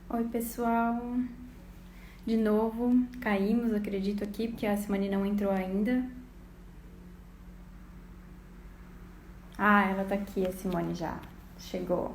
Oi, pessoal. De novo, caímos, acredito aqui, porque a Simone não entrou ainda. Ah, ela tá aqui, a Simone já chegou.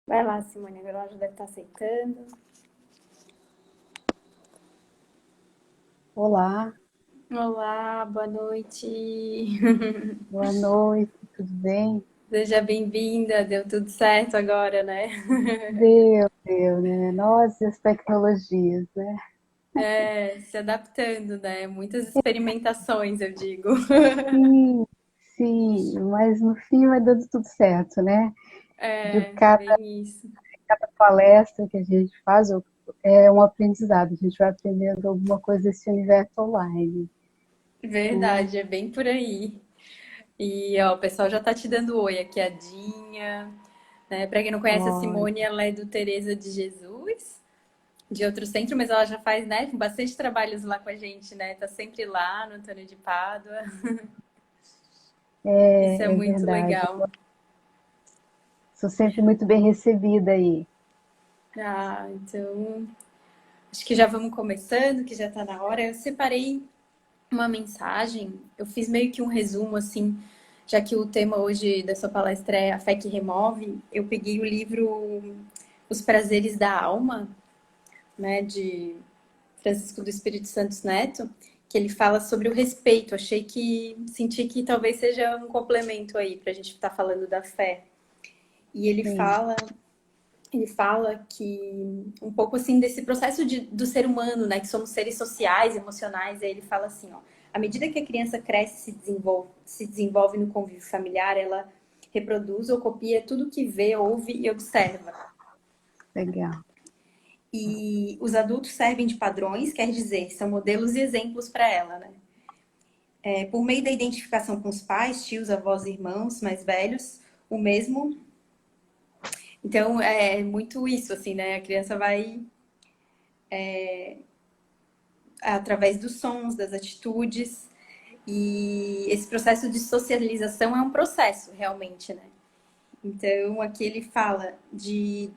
Vai lá, Simone, agora ela já deve estar aceitando. Olá, Olá, boa noite. boa noite, tudo bem? Seja bem-vinda, deu tudo certo agora, né? Deu, né? Nossa, e as tecnologias, né? É, se adaptando, né? Muitas experimentações, eu digo. Sim, sim, mas no fim vai dando tudo certo, né? De É, cada bem isso. palestra que a gente faz é um aprendizado, a gente vai aprendendo alguma coisa desse universo online, né? Verdade, é bem por aí. E ó, o pessoal já tá te dando oi aqui, a Dinha, né? Pra quem não conhece a Olha, Simone, ela é do Teresa de Jesus, de outro centro, mas ela já faz, né, bastante trabalhos lá com a gente, né? Tá sempre lá no Antônio de Pádua. Isso é é muito verdade, legal. sou sempre muito bem recebida aí. Ah, então acho que já vamos começando, que já tá na hora. Eu separei uma mensagem, eu fiz meio que um resumo assim, já que o tema hoje da sua palestra é A Fé que Remove, eu peguei o livro Os Prazeres da Alma, né, de Francisco do Espírito Santo Neto, que ele fala sobre o respeito. Senti que talvez seja um complemento aí para a gente estar falando da fé. E Sim, ele fala que um pouco assim desse processo do ser humano, né, que somos seres sociais, emocionais. Aí ele fala assim, ó, à medida que a criança cresce, se desenvolve no convívio familiar, ela reproduz ou copia tudo que vê, ouve e observa. legal. E os adultos servem de padrões, quer dizer, são modelos e exemplos para ela, né? É, por meio da identificação com os pais, tios, avós, irmãos mais velhos, o mesmo. Então, é muito isso, assim, né? A criança vai através dos sons, das atitudes, e esse processo de socialização é um processo, realmente, né? Então, aqui ele fala de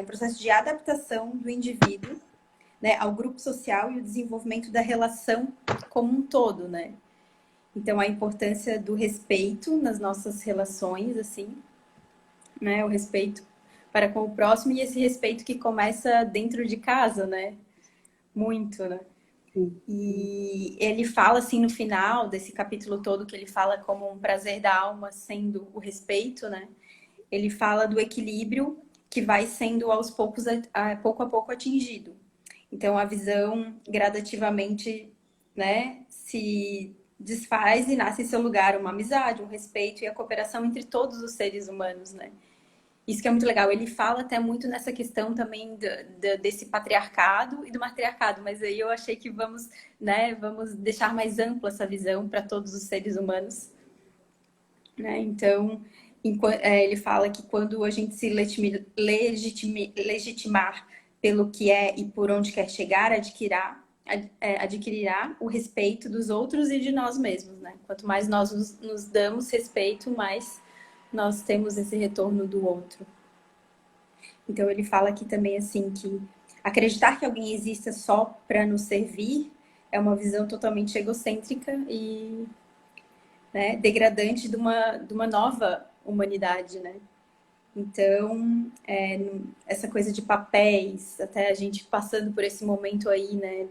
um processo de adaptação do indivíduo, né, ao grupo social e o desenvolvimento da relação como um todo, né? Então, a importância do respeito nas nossas relações, assim, né? O respeito para com o próximo e esse respeito que começa dentro de casa, né? Muito, né? Sim, E ele fala, assim, no final desse capítulo todo, que ele fala como um prazer da alma sendo o respeito, né? Ele fala do equilíbrio que vai sendo aos poucos, pouco a pouco atingido. Então, a visão gradativamente, né, se desfaz e nasce em seu lugar uma amizade, um respeito e a cooperação entre todos os seres humanos, né? Isso que é muito legal. Ele fala até muito nessa questão também desse patriarcado e do matriarcado, mas aí eu achei que vamos, né, vamos deixar mais ampla essa visão para todos os seres humanos, né? Então, ele fala que quando a gente se legitimar pelo que é e por onde quer chegar, adquirirá o respeito dos outros e de nós mesmos, né? Quanto mais nós nos damos respeito, mais nós temos esse retorno do outro. Então ele fala aqui também assim que acreditar que alguém exista só para nos servir é uma visão totalmente egocêntrica e, né, degradante de uma nova humanidade, né? Então, essa coisa de papéis, até a gente passando por esse momento aí, né,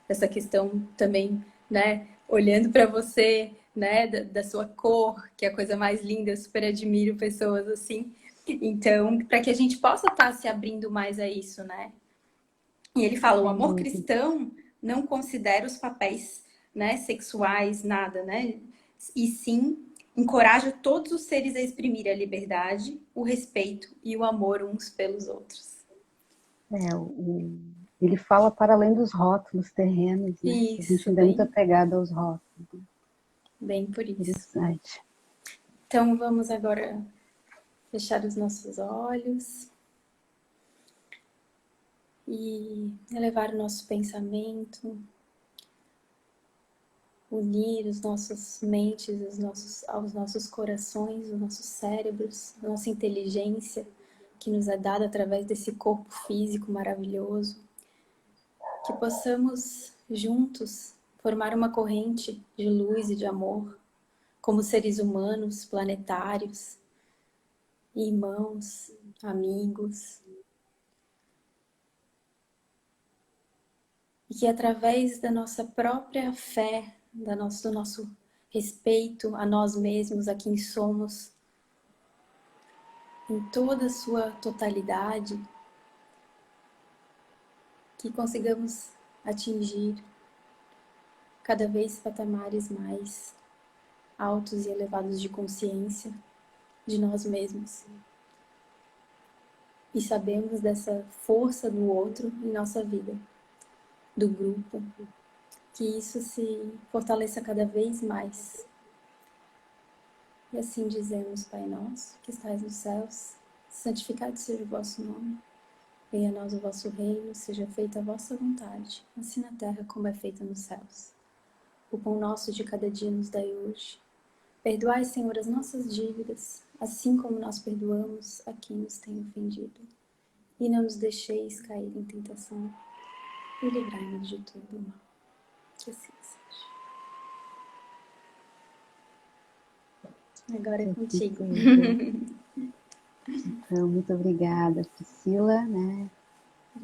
dessa questão também, né, olhando para você, né, da sua cor, que é a coisa mais linda, eu super admiro pessoas assim. Então, para que a gente possa estar se abrindo mais a isso, né? E ele fala, o Sem amor dúvida. cristão não considera os papéis, né, sexuais, nada, né? E sim encoraja todos os seres a exprimir a liberdade, o respeito e o amor uns pelos outros. Ele fala para além dos rótulos terrenos, né? Isso, a gente ainda é muito apegado aos rótulos. Né? Bem por isso. Interessante. Então vamos agora fechar os nossos olhos e elevar o nosso pensamento, unir os nossos mentes aos nossos corações, os nossos cérebros, a nossa inteligência que nos é dada através desse corpo físico maravilhoso, que possamos juntos formar uma corrente de luz e de amor, como seres humanos, planetários, irmãos, amigos, e que através da nossa própria fé, do nosso respeito a nós mesmos, a quem somos, em toda a sua totalidade, que consigamos atingir cada vez patamares mais altos e elevados de consciência de nós mesmos. E sabemos dessa força do outro em nossa vida, do grupo, que isso se fortaleça cada vez mais. E assim dizemos, Pai nosso, que estais nos céus, santificado seja o vosso nome. Venha a nós o vosso reino, seja feita a vossa vontade, assim na terra como é feita nos céus. O pão nosso de cada dia nos dai hoje. Perdoai, Senhor, as nossas dívidas, assim como nós perdoamos a quem nos tem ofendido. E não nos deixeis cair em tentação, e livrai-nos de todo o mal. Que assim seja. Agora é contigo. Então, muito obrigada, Priscila, né?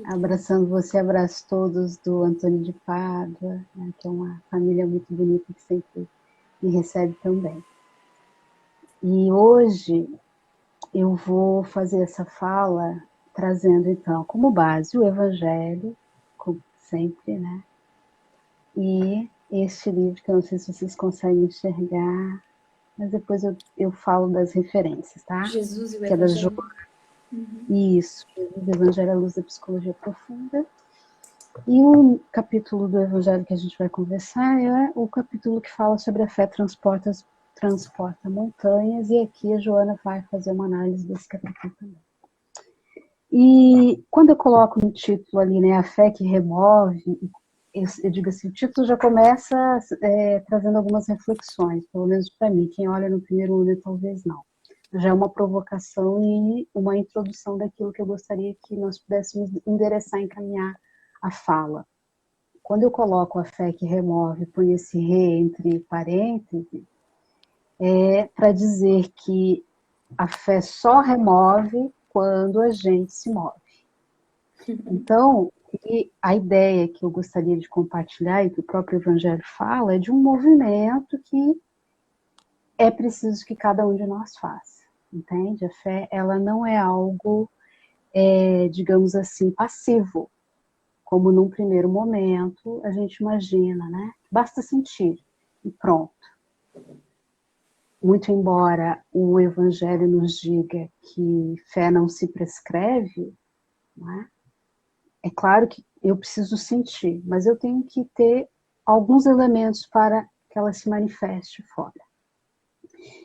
Abraçando você, abraço todos do Antônio de Pádua, né? Que é uma família muito bonita que sempre me recebe também. E hoje eu vou fazer essa fala trazendo então como base o Evangelho, como sempre, né? E este livro que eu não sei se vocês conseguem enxergar, mas depois eu falo das referências, tá? Jesus e o que Evangelho. É da Isso, o Evangelho à Luz da Psicologia Profunda. E o capítulo do Evangelho que a gente vai conversar é o capítulo que fala sobre a fé transporta montanhas, e aqui a Joana vai fazer uma análise desse capítulo também. E quando eu coloco no título ali, né, a fé que remove, eu digo assim, o título já começa trazendo algumas reflexões, pelo menos para mim, quem olha no primeiro momento talvez não. Já é uma provocação e uma introdução daquilo que eu gostaria que nós pudéssemos endereçar, encaminhar a fala. Quando eu coloco a fé que remove, põe esse re entre parênteses, é para dizer que a fé só remove quando a gente se move. Então, a ideia que eu gostaria de compartilhar e que o próprio Evangelho fala é de um movimento que é preciso que cada um de nós faça, entende? A fé, ela não é algo, digamos assim, passivo, como num primeiro momento a gente imagina, né? Basta sentir e pronto. Muito embora o Evangelho nos diga que fé não se prescreve, né? É claro que eu preciso sentir, mas eu tenho que ter alguns elementos para que ela se manifeste fora.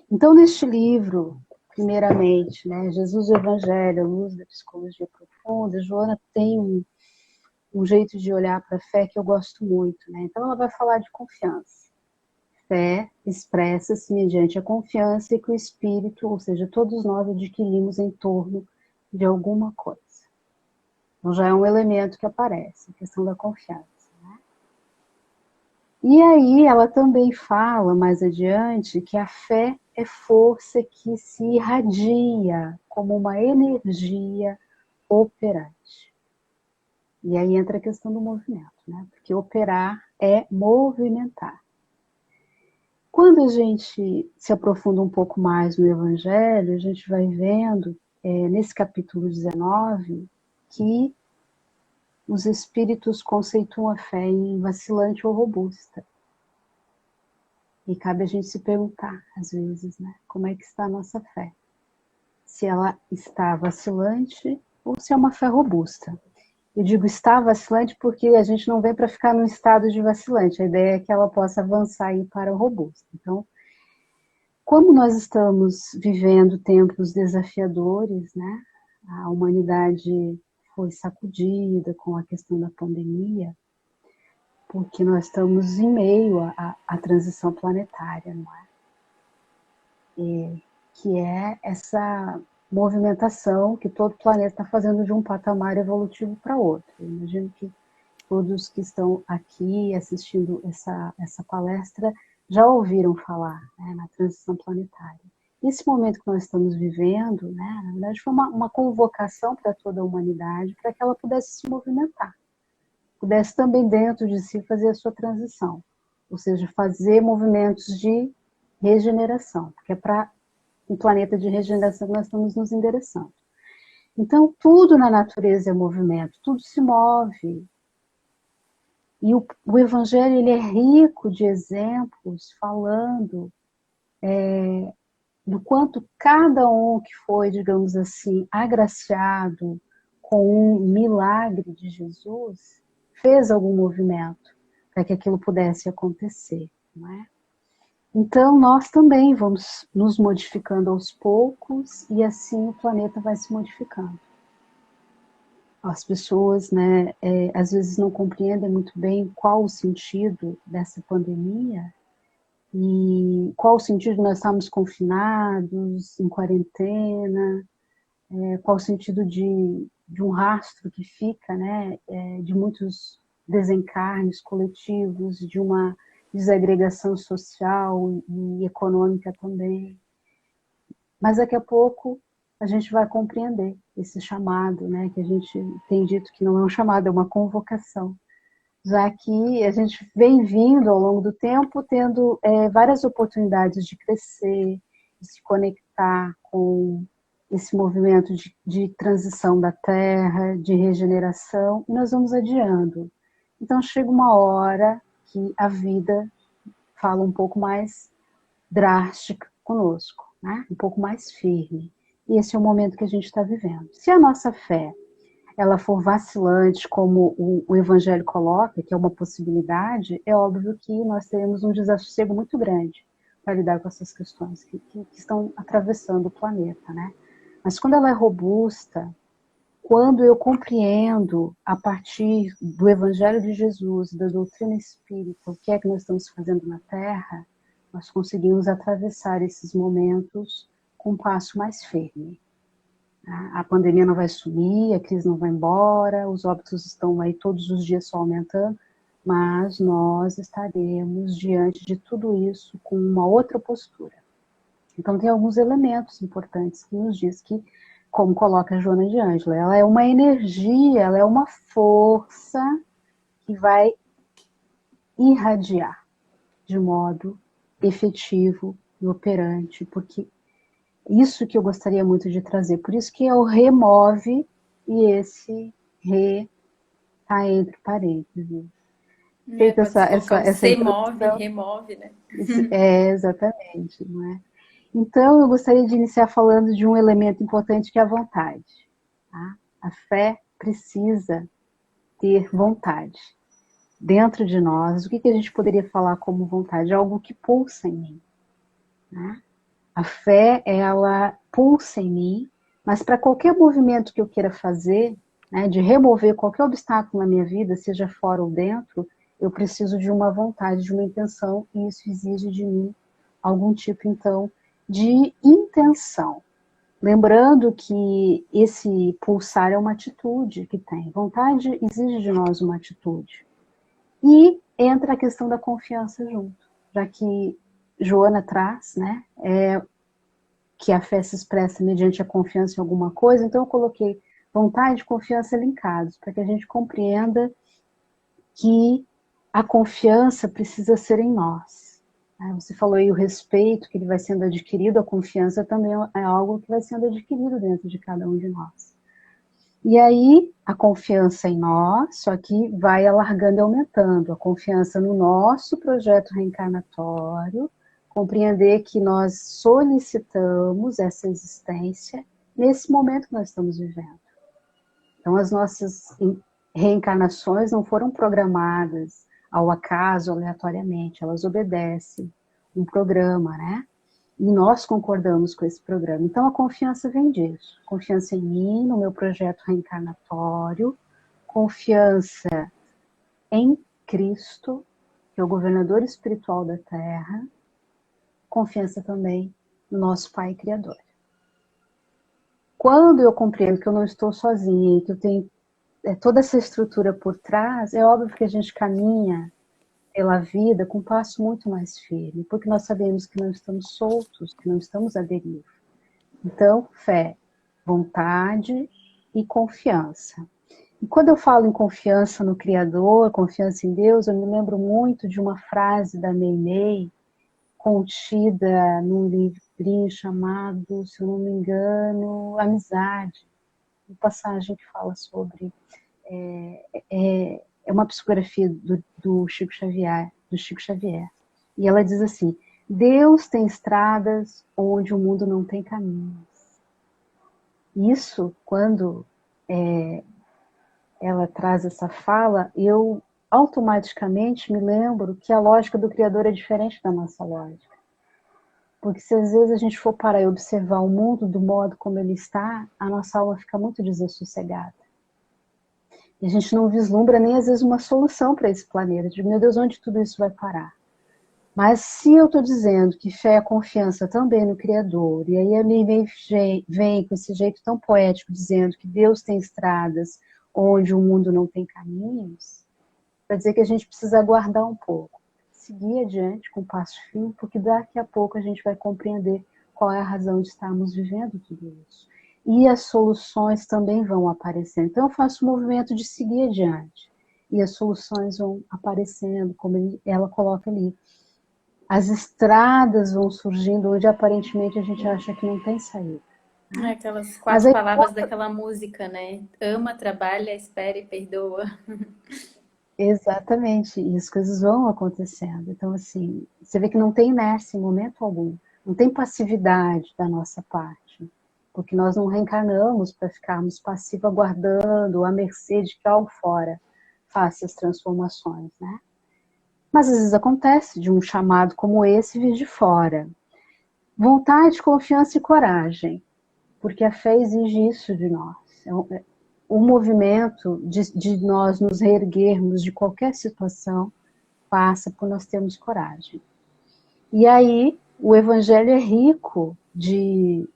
Então, neste livro, primeiramente, né, Jesus e o Evangelho, a Luz da Psicologia Profunda, Joana tem um jeito de olhar para a fé que eu gosto muito, né? Então, ela vai falar de confiança. Fé expressa-se mediante a confiança que o Espírito, ou seja, todos nós adquirimos em torno de alguma coisa. Então já é um elemento que aparece, a questão da confiança. Né? E aí ela também fala, mais adiante, que a fé é força que se irradia como uma energia operante. E aí entra a questão do movimento, né? Porque operar é movimentar. Quando a gente se aprofunda um pouco mais no Evangelho, a gente vai vendo, nesse capítulo 19, que os espíritos conceituam a fé em vacilante ou robusta. E cabe a gente se perguntar, às vezes, né? Como é que está a nossa fé? Se ela está vacilante ou se é uma fé robusta. Eu digo está vacilante porque a gente não vem para ficar num estado de vacilante. A ideia é que ela possa avançar e ir para o robusto. Então, como nós estamos vivendo tempos desafiadores, né? A humanidade foi sacudida com a questão da pandemia, porque nós estamos em meio à transição planetária, não é? Que é essa movimentação que todo planeta está fazendo de um patamar evolutivo para outro. Eu imagino que todos que estão aqui assistindo essa palestra já ouviram falar, né, na transição planetária. Esse momento que nós estamos vivendo, né, na verdade, foi uma convocação para toda a humanidade para que ela pudesse se movimentar, pudesse também dentro de si fazer a sua transição, ou seja, fazer movimentos de regeneração, porque é para um planeta de regeneração que nós estamos nos endereçando. Então, tudo na natureza é movimento, tudo se move. E o Evangelho ele é rico de exemplos falando do quanto cada um que foi, digamos assim, agraciado com um milagre de Jesus, fez algum movimento para que aquilo pudesse acontecer, não é? Então, nós também vamos nos modificando aos poucos e assim o planeta vai se modificando. As pessoas, né, às vezes não compreendem muito bem qual o sentido dessa pandemia e qual o sentido de nós estarmos confinados, em quarentena, qual o sentido de um rastro que fica, né, de muitos desencarnes coletivos, de uma desagregação social e econômica também. Mas daqui a pouco a gente vai compreender esse chamado, né, que a gente tem dito que não é um chamado, é uma convocação, já que a gente vem vindo ao longo do tempo tendo várias oportunidades de crescer, de se conectar com esse movimento de transição da Terra, de regeneração, e nós vamos adiando. Então chega uma hora que a vida fala um pouco mais drástica conosco, né? Um pouco mais firme. E esse é o momento que a gente está vivendo. Se a nossa fé ela for vacilante, como o Evangelho coloca, que é uma possibilidade, é óbvio que nós teremos um desassossego muito grande para lidar com essas questões que estão atravessando o planeta, né? Mas quando ela é robusta, quando eu compreendo a partir do Evangelho de Jesus, da doutrina espírita, o que é que nós estamos fazendo na Terra, nós conseguimos atravessar esses momentos com um passo mais firme. A pandemia não vai sumir, a crise não vai embora, os óbitos estão aí todos os dias só aumentando, mas nós estaremos diante de tudo isso com uma outra postura. Então tem alguns elementos importantes que nos diz que, como coloca a Joana de Ângela, ela é uma energia, ela é uma força que vai irradiar de modo efetivo e operante, porque isso que eu gostaria muito de trazer. Por isso que é o remove e esse re está entre parênteses. Feita Pode se colocar um essa se move, introdução. remove, né? Exatamente. Não é? Então, eu gostaria de iniciar falando de um elemento importante que é a vontade. Tá? A fé precisa ter vontade. Dentro de nós, o que a gente poderia falar como vontade? Algo que pulsa em mim. Né? A fé, ela pulsa em mim, mas para qualquer movimento que eu queira fazer, né, de remover qualquer obstáculo na minha vida, seja fora ou dentro, eu preciso de uma vontade, de uma intenção, e isso exige de mim algum tipo, então, de intenção. Lembrando que esse pulsar é uma atitude que tem. Vontade exige de nós uma atitude. E entra a questão da confiança junto, já que Joana traz, né, que a fé se expressa mediante a confiança em alguma coisa, então eu coloquei vontade e confiança linkados, para que a gente compreenda que a confiança precisa ser em nós. Você falou aí o respeito que ele vai sendo adquirido, a confiança também é algo que vai sendo adquirido dentro de cada um de nós. E aí, a confiança em nós, só que vai alargando e aumentando, a confiança no nosso projeto reencarnatório, compreender que nós solicitamos essa existência nesse momento que nós estamos vivendo. Então, as nossas reencarnações não foram programadas ao acaso, aleatoriamente, elas obedecem um programa, né? E nós concordamos com esse programa. Então a confiança vem disso. Confiança em mim, no meu projeto reencarnatório, confiança em Cristo, que é o governador espiritual da Terra, confiança também no nosso Pai Criador. Quando eu compreendo que eu não estou sozinha e que eu tenho toda essa estrutura por trás, é óbvio que a gente caminha pela vida com um passo muito mais firme, porque nós sabemos que não estamos soltos, que não estamos à deriva. Então, fé, vontade e confiança. E quando eu falo em confiança no Criador, confiança em Deus, eu me lembro muito de uma frase da Meimei, contida num livrinho chamado, se eu não me engano, Amizade. Uma passagem que fala sobre... É uma psicografia do Chico Xavier. E ela diz assim: Deus tem estradas onde o mundo não tem caminhos. Isso, quando ela traz essa fala, eu automaticamente me lembro que a lógica do Criador é diferente da nossa lógica. Porque se às vezes a gente for parar e observar o mundo do modo como ele está, a nossa alma fica muito desassossegada. E a gente não vislumbra nem às vezes uma solução para esse planeta. De meu Deus, onde tudo isso vai parar? Mas se eu estou dizendo que fé é confiança também no Criador, e aí a mim vem com esse jeito tão poético, dizendo que Deus tem estradas onde o mundo não tem caminhos, para dizer que a gente precisa aguardar um pouco, seguir adiante com passo firme, porque daqui a pouco a gente vai compreender qual é a razão de estarmos vivendo tudo isso. E as soluções também vão aparecendo. Então eu faço o movimento de seguir adiante. E as soluções vão aparecendo, como ela coloca ali. As estradas vão surgindo onde aparentemente a gente acha que não tem saída. Né? Aquelas Mas 4 aí, palavras daquela música, né? Ama, trabalha, espera e perdoa. exatamente, e as coisas vão acontecendo. Então, assim, você vê que não tem inércia em momento algum. Não tem passividade da nossa parte. Porque nós não reencarnamos para ficarmos passivos aguardando à mercê de que algo fora faça as transformações, né? Mas às vezes acontece de um chamado como esse vir de fora. Vontade, confiança e coragem. Porque a fé exige isso de nós. O movimento de nós nos reerguermos de qualquer situação passa por nós termos coragem. E aí, o Evangelho é rico de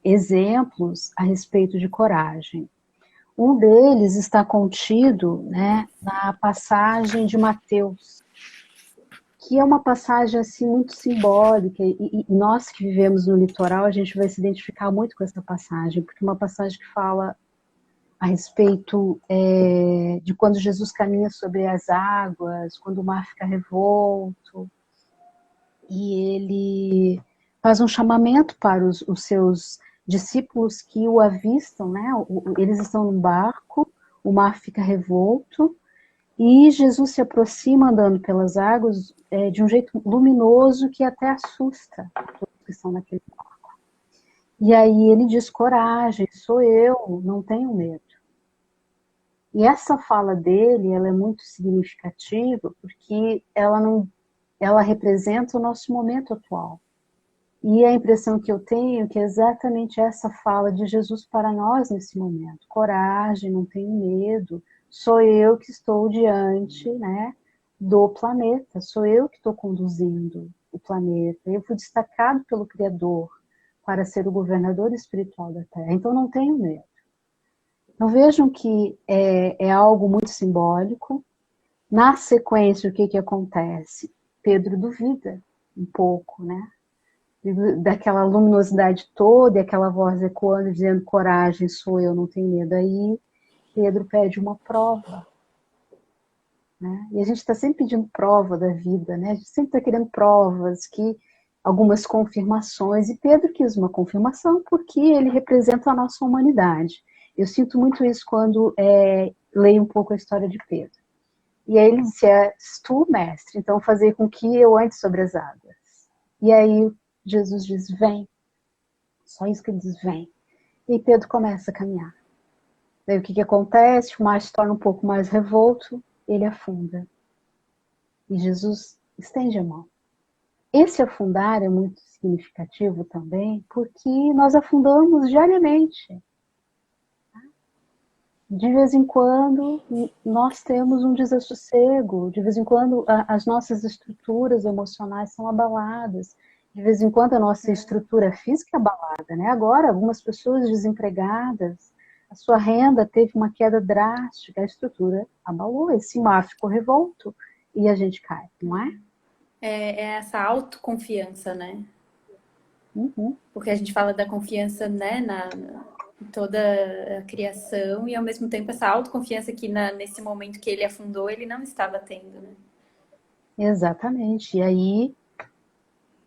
exemplos a respeito de coragem. Um deles está contido, né, na passagem de Mateus, que é uma passagem assim muito simbólica, e nós que vivemos no litoral, a gente vai se identificar muito com essa passagem, porque é uma passagem que fala a respeito de quando Jesus caminha sobre as águas, quando o mar fica revolto, e ele faz um chamamento para os seus discípulos que o avistam, né? Eles estão num barco, o mar fica revolto, e Jesus se aproxima andando pelas águas de um jeito luminoso que até assusta todos que estão naquele barco. E aí ele diz: coragem, sou eu, não tenho medo. E essa fala dele, ela é muito significativa porque ela representa o nosso momento atual. E a impressão que eu tenho é que é exatamente essa fala de Jesus para nós nesse momento. Coragem, não tenho medo, sou eu que estou diante, né, do planeta, sou eu que estou conduzindo o planeta. Eu fui destacado pelo Criador para ser o governador espiritual da Terra, então não tenho medo. Então vejam que é algo muito simbólico. Na sequência, o que acontece? Pedro duvida um pouco, né? Daquela luminosidade toda, e aquela voz ecoando, dizendo: coragem, sou eu, não tenho medo. Aí Pedro pede uma prova. Né? E a gente está sempre pedindo prova da vida, né? A gente sempre está querendo provas, algumas confirmações, e Pedro quis uma confirmação porque ele representa a nossa humanidade. Eu sinto muito isso quando leio um pouco a história de Pedro. E aí ele disse: és tu, mestre, então fazer com que eu ande sobre as águas. E aí Jesus diz: vem. Só isso que ele diz: vem. E Pedro começa a caminhar. Daí o que acontece? O mar se torna um pouco mais revolto, ele afunda. E Jesus estende a mão. Esse afundar é muito significativo também, porque nós afundamos diariamente. De vez em quando, nós temos um desassossego, de vez em quando as nossas estruturas emocionais são abaladas, de vez em quando a nossa estrutura física é abalada, né? Agora, algumas pessoas desempregadas, a sua renda teve uma queda drástica, a estrutura abalou, esse mar ficou revolto e a gente cai, não é? É essa autoconfiança, né? Uhum. Porque a gente fala da confiança, né, em toda a criação e ao mesmo tempo essa autoconfiança que nesse momento que ele afundou, ele não estava tendo, né? Exatamente. E aí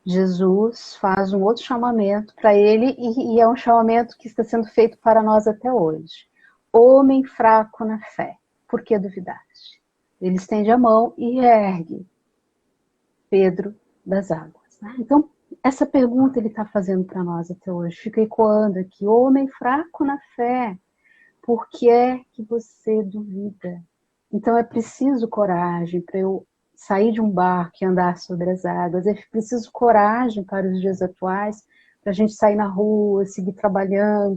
Jesus faz um outro chamamento para ele e é um chamamento que está sendo feito para nós até hoje. Homem fraco na fé, por que duvidaste? Ele estende a mão e ergue Pedro das águas. Né? Então, essa pergunta ele está fazendo para nós até hoje. Fica ecoando aqui. Homem fraco na fé, por que é que você duvida? Então é preciso coragem para eu sair de um barco e andar sobre as águas. É preciso coragem para os dias atuais, para a gente sair na rua, seguir trabalhando,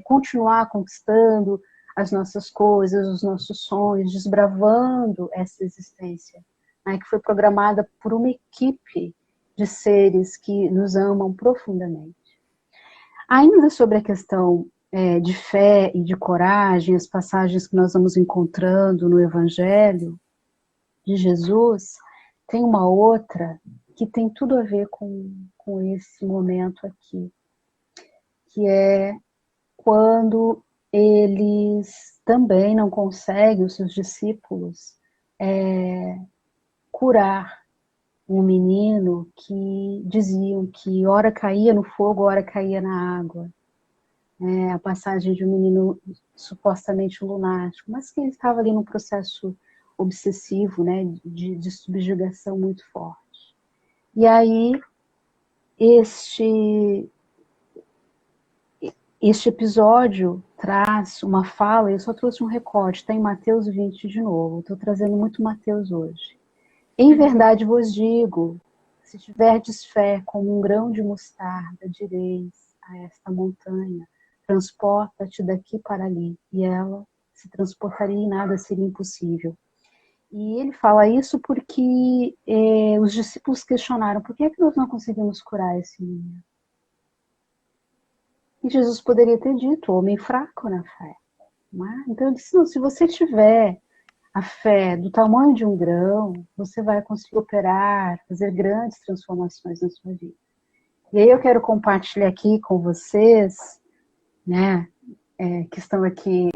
continuar conquistando as nossas coisas, os nossos sonhos, desbravando essa existência, né, que foi programada por uma equipe de seres que nos amam profundamente. Ainda sobre a questão de fé e de coragem, as passagens que nós vamos encontrando no Evangelho de Jesus, tem uma outra que tem tudo a ver com esse momento aqui, que é quando eles também não conseguem, os seus discípulos, curar um menino que diziam que ora caía no fogo, ora caía na água. A passagem de um menino supostamente lunático, mas que ele estava ali num processo obsessivo, né, de subjugação muito forte. E aí, este episódio traz uma fala, eu só trouxe um recorte, está em Mateus 20 de novo, estou trazendo muito Mateus hoje. Em verdade vos digo, se tiverdes fé como um grão de mostarda, direis a esta montanha, transporta-te daqui para ali, e ela se transportaria e nada seria impossível. E ele fala isso porque os discípulos questionaram, por que é que nós não conseguimos curar esse menino? E Jesus poderia ter dito, homem fraco na fé. Não é? Então ele disse, não, se você tiver a fé do tamanho de um grão, você vai conseguir operar, fazer grandes transformações na sua vida. E aí eu quero compartilhar aqui com vocês, né, que estão aqui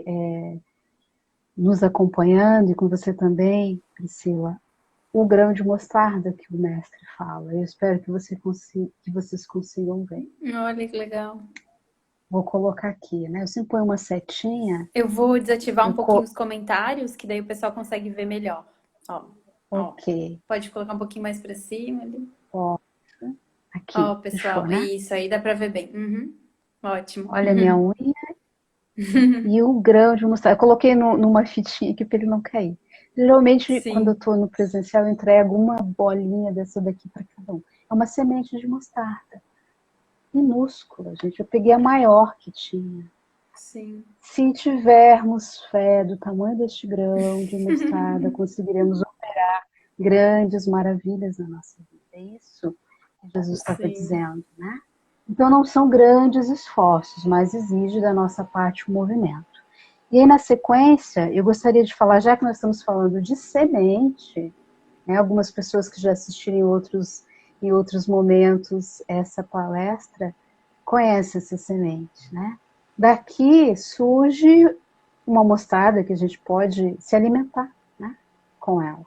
nos acompanhando, e com você também, Priscila, o grão de mostarda que o mestre fala. Eu espero que vocês consigam ver. Olha que legal. Vou colocar aqui, né? Eu sempre ponho uma setinha. Eu vou desativar um pouquinho os comentários, que daí o pessoal consegue ver melhor. Ó, ok. Pode colocar um pouquinho mais para cima ali. Ó, aqui. Ó, pessoal, Fechou, né? isso aí dá para ver bem. Uhum. Ótimo. Olha a minha unha. E o grão de mostarda. Eu coloquei numa fitinha aqui para ele não cair. Geralmente, quando eu Sim. estou no presencial, eu entrego uma bolinha dessa daqui para cada um. É uma semente de mostarda. Minúscula, gente. Eu peguei a maior que tinha. Sim. Se tivermos fé do tamanho deste grão de mostarda, conseguiremos operar grandes maravilhas na nossa vida. É isso que Jesus estava dizendo, né? Então não são grandes esforços, mas exige da nossa parte o movimento. E aí na sequência, eu gostaria de falar, já que nós estamos falando de semente, né, algumas pessoas que já assistiram em outros momentos essa palestra, conhecem essa semente, né? Daqui surge uma mostarda que a gente pode se alimentar, né, com ela.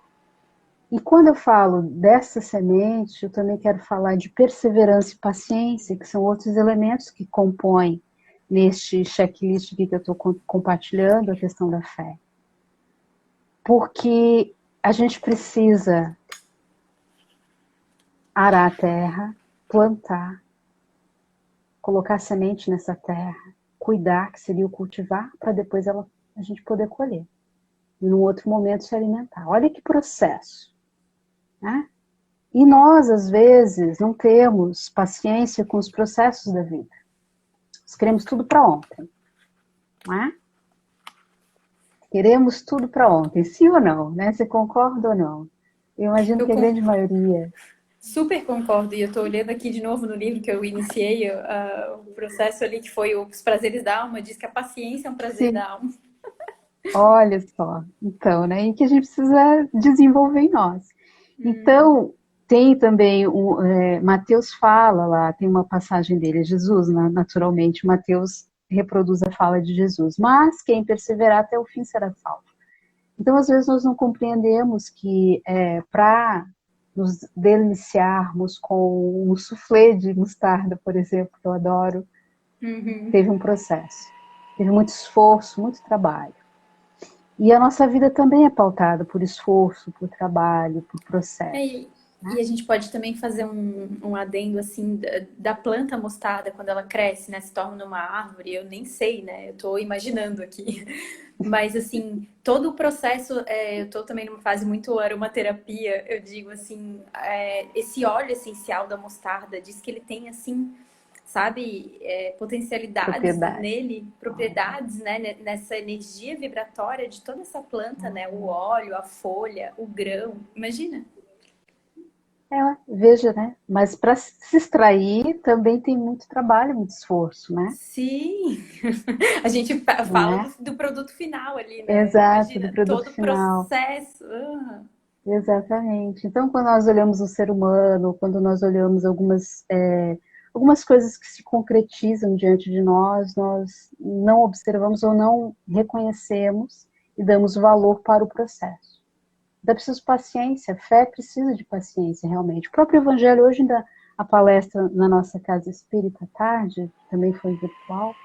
E quando eu falo dessa semente, eu também quero falar de perseverança e paciência, que são outros elementos que compõem neste checklist aqui que eu estou compartilhando a questão da fé. Porque a gente precisa arar a terra, plantar, colocar semente nessa terra, cuidar, que seria o cultivar, para depois a gente poder colher. E num outro momento se alimentar. Olha que processo, né? E nós, às vezes, não temos paciência com os processos da vida. Nós queremos tudo para ontem, não é? Queremos tudo para ontem, sim ou não, né? Você concorda ou não? Eu imagino Eu que a grande maioria... super concordo, e eu estou olhando aqui de novo no livro que eu iniciei, o processo ali que foi Os Prazeres da Alma, diz que a paciência é um prazer Sim, da alma. olha só. Então, né? E que a gente precisa desenvolver em nós. Então, tem também, Mateus fala lá, tem uma passagem dele, Jesus, né, naturalmente, Mateus reproduz a fala de Jesus, mas quem perseverar até o fim será salvo. Então, às vezes, nós não compreendemos que para nos deliciarmos com um soufflé de mostarda, por exemplo, que eu adoro, teve um processo, teve muito esforço, muito trabalho. E a nossa vida também é pautada por esforço, por trabalho, por processo. E a gente pode também fazer um adendo assim da planta mostarda quando ela cresce, né? Se torna uma árvore. Eu nem sei, né? Eu tô imaginando aqui. Mas assim, todo o processo, eu tô também numa fase muito aromaterapia. Eu digo assim, esse óleo essencial da mostarda diz que ele tem assim, sabe, potencialidades Propriedade. nele, propriedades, né? Nessa energia vibratória de toda essa planta, né? O óleo, a folha, o grão. Imagina. Veja, né? Mas para se extrair também tem muito trabalho, muito esforço, né? Sim, a gente Não fala é? do produto final ali, né? Exato, do Imagina produto todo o final. processo. Exatamente. Então, quando nós olhamos o ser humano, quando nós olhamos algumas coisas que se concretizam diante de nós não observamos ou não reconhecemos e damos valor para o processo. Então, é preciso paciência, fé precisa de paciência, realmente. O próprio Evangelho, hoje, ainda a palestra na nossa Casa Espírita à tarde, que também foi virtual,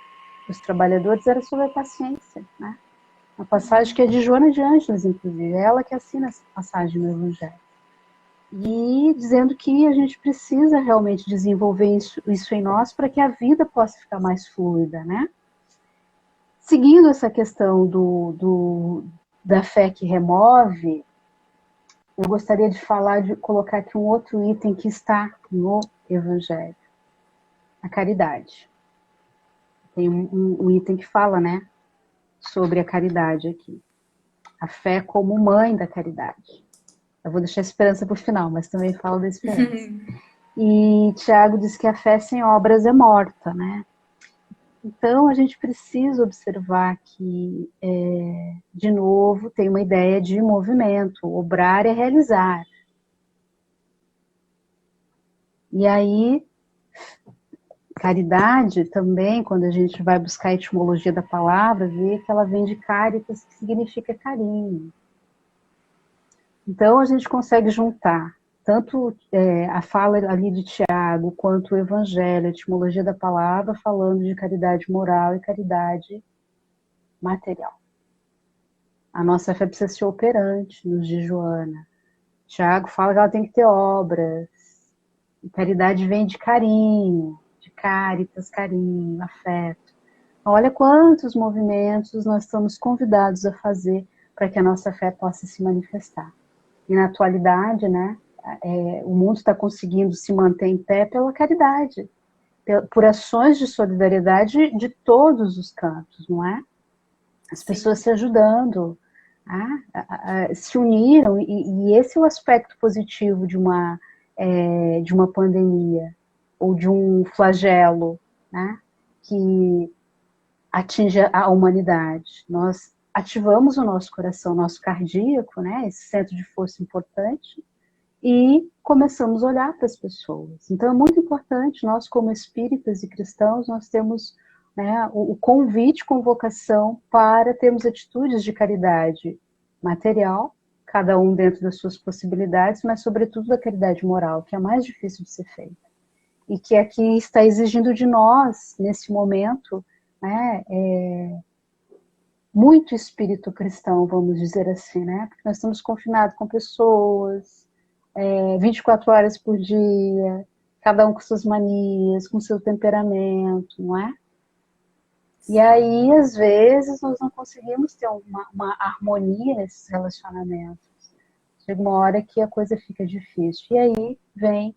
dos trabalhadores, era sobre a paciência, né? A passagem que é de Joana de Ângeles, inclusive, é ela que assina essa passagem no Evangelho. E dizendo que a gente precisa realmente desenvolver isso em nós para que a vida possa ficar mais fluida, né? Seguindo essa questão da fé que remove, eu gostaria de colocar aqui um outro item que está no Evangelho, a caridade. Tem um item que fala, né, sobre a caridade aqui. A fé como mãe da caridade. Eu vou deixar a esperança para o final, mas também falo da esperança. E Tiago diz que a fé sem obras é morta, né? Então, a gente precisa observar que, de novo, tem uma ideia de movimento. Obrar é realizar. E aí, caridade também, quando a gente vai buscar a etimologia da palavra, vê que ela vem de caritas, que significa carinho. Então, a gente consegue juntar tanto a fala ali de Tiago, quanto o Evangelho, a etimologia da palavra, falando de caridade moral e caridade material. A nossa fé precisa ser operante, nos diz Joana. Tiago fala que ela tem que ter obras. E caridade vem de carinho, de caritas, carinho, afeto. Olha quantos movimentos nós estamos convidados a fazer para que a nossa fé possa se manifestar. E na atualidade, né, o mundo está conseguindo se manter em pé pela caridade, por ações de solidariedade de todos os cantos, não é? As pessoas se ajudando, se uniram, e esse é o aspecto positivo de uma pandemia, ou de um flagelo, né, que atinge a humanidade. Nós ativamos o nosso coração, nosso cardíaco, né, esse centro de força importante, e começamos a olhar para as pessoas. Então é muito importante, nós como espíritas e cristãos, nós temos, né, o convite, convocação para termos atitudes de caridade material, cada um dentro das suas possibilidades, mas sobretudo da caridade moral, que é a mais difícil de ser feita. E que aqui está exigindo de nós, nesse momento, né, muito espírito cristão, vamos dizer assim, né? Porque nós estamos confinados com pessoas, 24 horas por dia, cada um com suas manias, com seu temperamento, não é? E aí, às vezes, nós não conseguimos ter uma harmonia nesses relacionamentos. Chega uma hora que a coisa fica difícil. E aí vem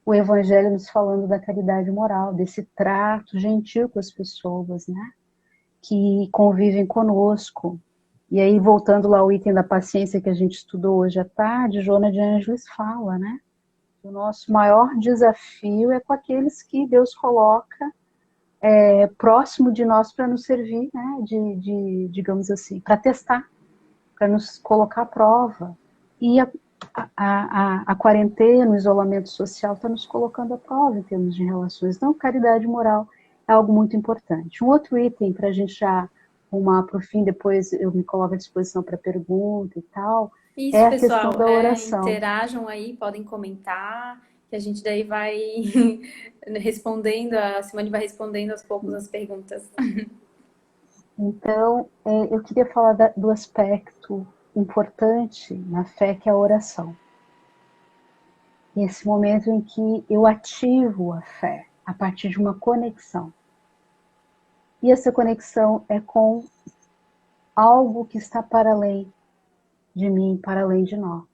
o Evangelho nos falando da caridade moral, desse trato gentil com as pessoas, né? Que convivem conosco. E aí, voltando lá ao item da paciência que a gente estudou hoje à tarde, Joana de Ângeles fala, né? O nosso maior desafio é com aqueles que Deus coloca próximo de nós para nos servir, né? Digamos assim, para testar, para nos colocar à prova. E a quarentena, o isolamento social está nos colocando à prova em termos de relações. Então, caridade moral é algo muito importante. Um outro item para a gente já arrumar para o fim, depois eu me coloco à disposição para pergunta e tal, é Isso, a questão pessoal, da oração. interajam aí, podem comentar, que a gente daí vai respondendo, a Simone vai respondendo aos poucos as perguntas. Então, eu queria falar do aspecto importante na fé, que é a oração. Esse momento em que eu ativo a fé a partir de uma conexão. E essa conexão é com algo que está para além de mim, para além de nós.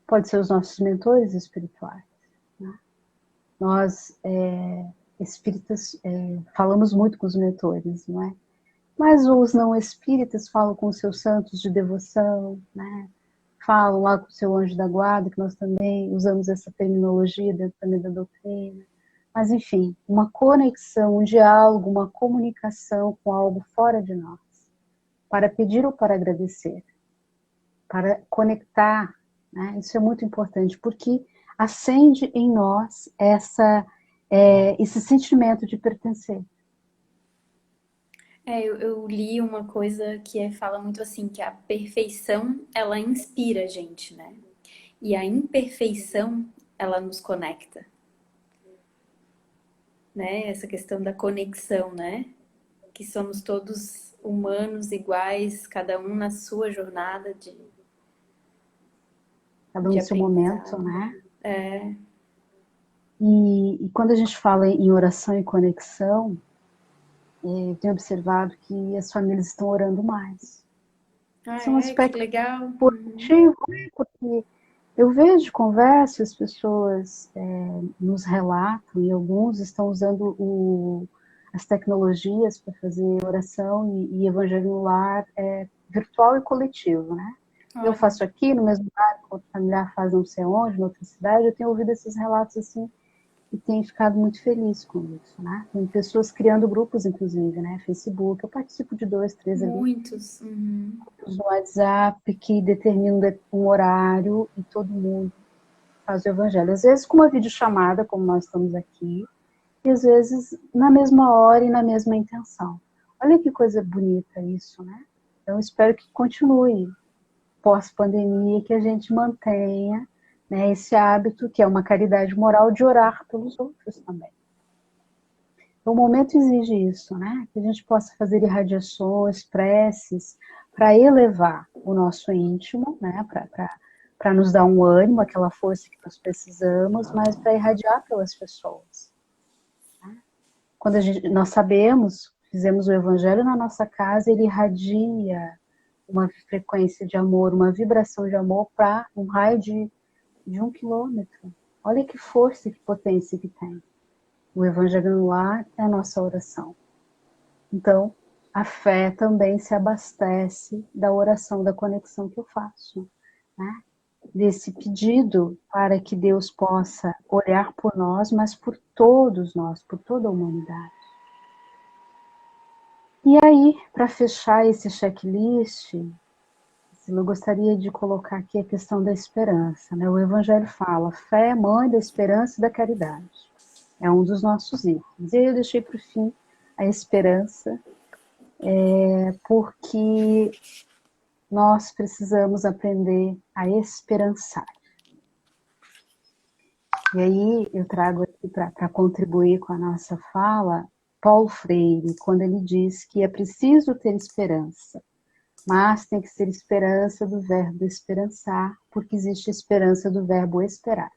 Pode ser os nossos mentores espirituais. Né? Nós, espíritas, falamos muito com os mentores, não é? Mas os não espíritas falam com os seus santos de devoção, né? Falam lá com o seu anjo da guarda, que nós também usamos essa terminologia dentro também da doutrina. Mas, enfim, uma conexão, um diálogo, uma comunicação com algo fora de nós, para pedir ou para agradecer, para conectar, né? Isso é muito importante, porque acende em nós esse sentimento de pertencer. Eu li uma coisa que fala muito assim, que a perfeição, ela inspira a gente, né? E a imperfeição, ela nos conecta, né? Essa questão da conexão, né? Que somos todos humanos iguais, cada um na sua jornada Cada um de no seu momento, aprendizado. né? E quando a gente fala em oração e conexão, eu tenho observado que as famílias estão orando mais. Isso é um Que aspecto legal. positivo, porque eu vejo, converso, as pessoas nos relatam, e alguns estão usando as tecnologias para fazer oração e evangelho no lar virtual e coletivo, né? Eu Olha, faço aqui, no mesmo lugar, outro familiar faz não sei onde, em outra cidade, eu tenho ouvido esses relatos assim, e tenho ficado muito feliz com isso, né? Tem pessoas criando grupos, inclusive, né? Facebook, eu participo de 2, 3 ali, muitos. Uhum. no WhatsApp, que determinam um horário e todo mundo faz o evangelho. Às vezes com uma videochamada, como nós estamos aqui, e às vezes na mesma hora e na mesma intenção. Olha que coisa bonita isso, né? Então, espero que continue pós-pandemia, que a gente mantenha, né, esse hábito, que é uma caridade moral, de orar pelos outros também. Então, o momento exige isso, né? Que a gente possa fazer irradiações, preces, para elevar o nosso íntimo, né? Para nos dar um ânimo, aquela força que nós precisamos, mas para irradiar pelas pessoas. Né? Quando nós sabemos, fizemos o evangelho na nossa casa, ele irradia uma frequência de amor, uma vibração de amor para um raio de 1 quilômetro. Olha que força e que potência que tem. O evangelho no lar é a nossa oração. Então, a fé também se abastece da oração, da conexão que eu faço, né? Desse pedido para que Deus possa olhar por nós, mas por todos nós, por toda a humanidade. E aí, para fechar esse checklist, eu gostaria de colocar aqui a questão da esperança, né? O Evangelho fala, fé é mãe da esperança e da caridade. É um dos nossos itens. E aí eu deixei para o fim a esperança, porque nós precisamos aprender a esperançar. E aí eu trago aqui para contribuir com a nossa fala, Paulo Freire, quando ele diz que é preciso ter esperança, mas tem que ser esperança do verbo esperançar, porque existe esperança do verbo esperar.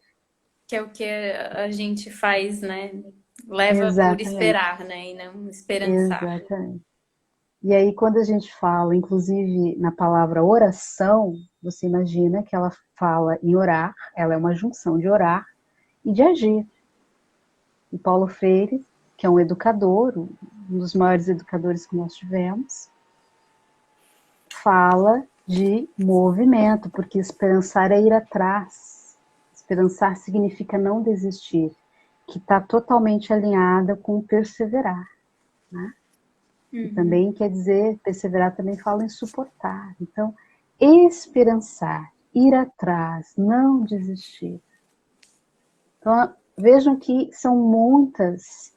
Que é o que a gente faz, né? leva por Exatamente, esperar, né? E não esperançar. exatamente. E aí, quando a gente fala, inclusive na palavra oração, você imagina que ela fala em orar, ela é uma junção de orar e de agir. E Paulo Freire, que é um educador, um dos maiores educadores que nós tivemos, fala de movimento, porque esperançar é ir atrás. Esperançar significa não desistir, que está totalmente alinhada com perseverar. Né? E Uhum. também quer dizer, perseverar também fala em suportar. Então, esperançar, ir atrás, não desistir. Então, vejam que são muitas